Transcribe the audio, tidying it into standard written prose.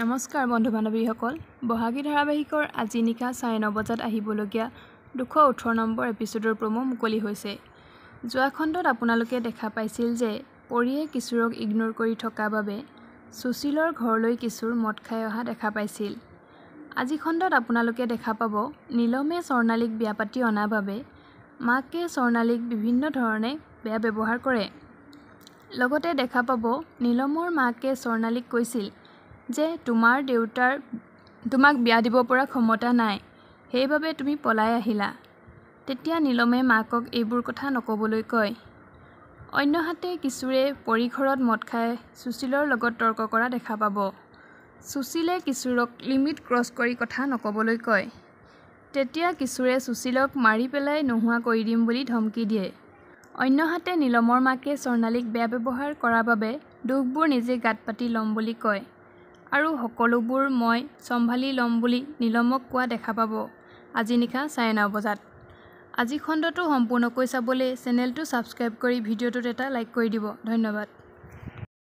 নমস্কাৰ বন্ধু বান্ধৱীসকল বহাগী ধাৰাবাহিকৰ আজি নিশা 9:30 বজাত আহিবলগীয়া 218 নম্বৰ এপিসোডৰ প্ৰমো মুকলি হৈছে। যোৱা খণ্ডত আপোনালোকে দেখা পাইছিল যে পৰিয়ে কিশোৰক ইগনোৰ কৰি থকা বাবে সুশীলৰ ঘৰলৈ কিশোৰ মদ খাই অহা দেখা পাইছিল। আজি খণ্ডত আপোনালোকে দেখা পাব নীলমে স্বৰ্ণালীক বিয়া পাতি অনা বাবে মাকে স্বৰ্ণালীক বিভিন্ন ধৰণে বেয়া ব্যৱহাৰ কৰে। লগতে দেখা পাব নীলমৰ মাকে স্বৰ্ণালীক কৈছিল যে তোমাৰ দেউতাৰ তোমাক বিয়া দিব পৰা ক্ষমতা নাই, সেইবাবে তুমি পলাই আহিলা। তেতিয়া নীলমে মাকক এইবোৰ কথা নকবলৈ কয়। অন্যহাতে কিশোৰে পৰিঘৰত মদ খাই সুশীলৰ লগত তৰ্ক কৰা দেখা পাব। সুশীলে কিশোৰক লিমিট ক্ৰছ কৰি কথা নকবলৈ কয়। তেতিয়া কিশোৰে সুশীলক মাৰি পেলাই নোহোৱা কৰি দিম বুলি ধমকি দিয়ে। অন্যহাতে নীলমৰ মাকে স্বৰ্ণালীক বেয়া ব্যৱহাৰ কৰাৰ বাবে দুখবোৰ নিজে গাত পাতি ল'ম বুলি কয় আৰু সকলোবোৰ মই চম্ভালি ল'ম বুলি নীলমক কোৱা দেখা পাব আজি নিশা 9:30 বজাত। আজি খণ্ডটো সম্পূৰ্ণকৈ চাবলৈ চেনেলটো ছাবস্ক্ৰাইব কৰি ভিডিঅ'টোত এটা লাইক কৰি দিব। ধন্যবাদ।